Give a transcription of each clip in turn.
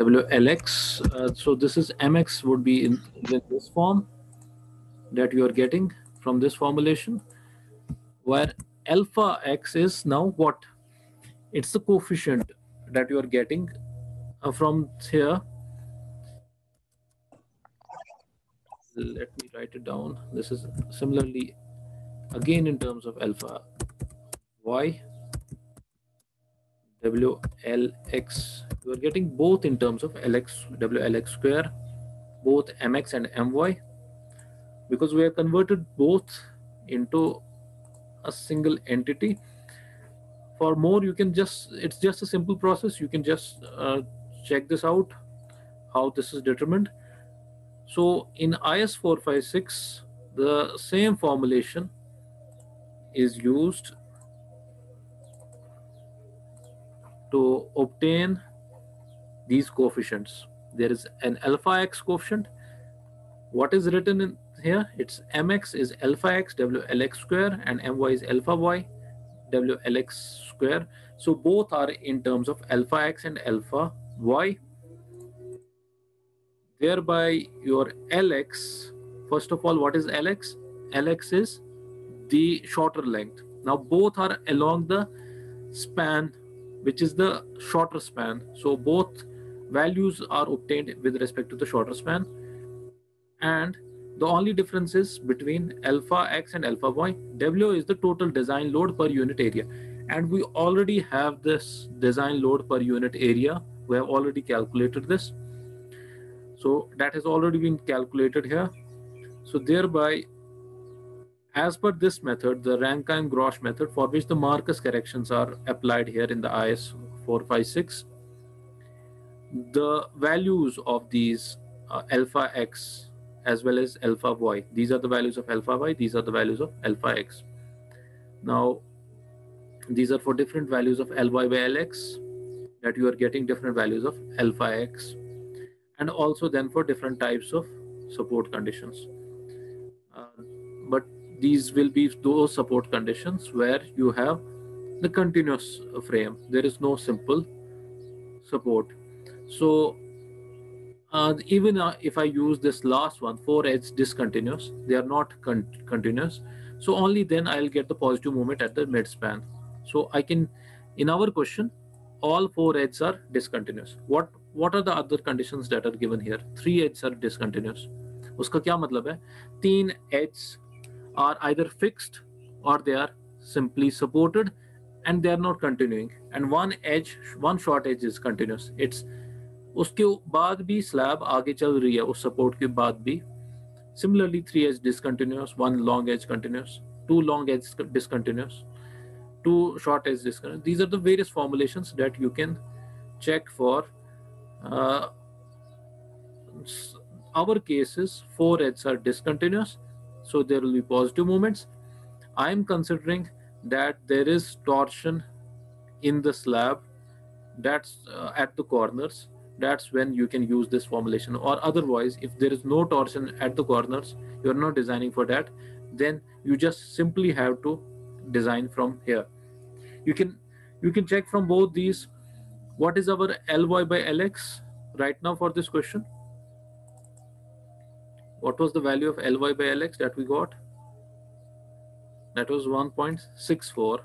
WLX. So this is MX would be in this form that you are getting from this formulation, where alpha X is now what? It's the coefficient that you are getting from here. Let me write it down. This is similarly again in terms of alpha Y WLX. You are getting both in terms of LX WLX square, both MX and MY, because we have converted both into a single entity. For more, you can just, it's just a simple process. You can just check this out, how this is determined. So in IS 456, the same formulation is used to obtain these coefficients. There is an alpha X coefficient. What is written in here? It's mx is alpha x WLX square and my is alpha y WLX square. So both are in terms of alpha x and alpha y. Thereby your Lx, first of all, what is Lx? Lx is the shorter length. Now both are along the span, which is the shorter span. So both values are obtained with respect to the shorter span. And the only difference is between alpha x and alpha y. W is the total design load per unit area. And we already have this design load per unit area. We have already calculated this. So that has already been calculated here. So thereby, as per this method, the Rankine-Grosh method, for which the Marcus corrections are applied here in the IS 456, the values of these alpha x as well as alpha y, these are the values of alpha y, these are the values of alpha x. Now, these are for different values of Ly by Lx, that you are getting different values of alpha x, and also then for different types of support conditions. But these will be those support conditions where you have the continuous frame. There is no simple support. So even if I use this last one, 4 edge discontinuous, they are not continuous. So only then I'll get the positive moment at the mid span. So I can, in our question, all 4 edges are discontinuous. What are the other conditions that are given here? 3 edges are discontinuous. उसका क्या मतलब है? 3 edges are either fixed or they are simply supported and they are not continuing, and one short edge is continuous. It's उसके बाद भी slab आगे चल रही है उस सपोर्ट के बाद भी. Similarly, 3 edge discontinuous, 1 long edge continuous, 2 long edge discontinuous, 2 short edge discontinuous. These are the various formulations that you can check for. Our cases, 4 edges are discontinuous, so there will be positive moments. I am considering that there is torsion in the slab, that's at the corners. That's when you can use this formulation. Or otherwise, if there is no torsion at the corners, you're not designing for that, then you just simply have to design from here. You can check from both these. What is our Ly by Lx right now for this question? What was the value of Ly by Lx that we got? That was 1.64.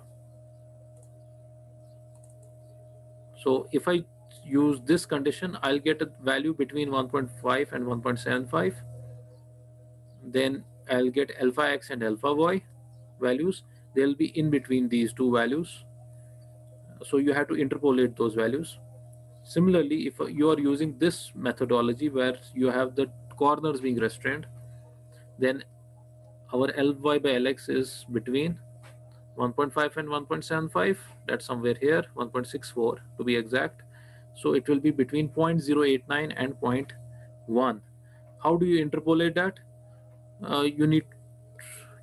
So if I use this condition, I'll get a value between 1.5 and 1.75. Then I'll get alpha x and alpha y values. They'll be in between these two values. So you have to interpolate those values. Similarly, if you are using this methodology where you have the corners being restrained, then our Ly by Lx is between 1.5 and 1.75. That's somewhere here, 1.64 to be exact. So it will be between 0.089 and 0.1. How do you interpolate that?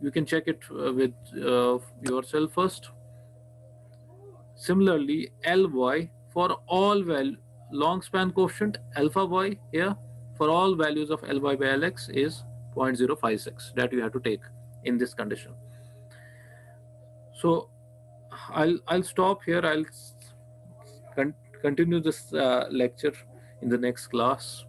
You can check it with yourself first. Similarly, Ly for all long span coefficient alpha y here for all values of Ly by Lx is 0.056 that you have to take in this condition. So I'll stop here. I'll continue this lecture in the next class.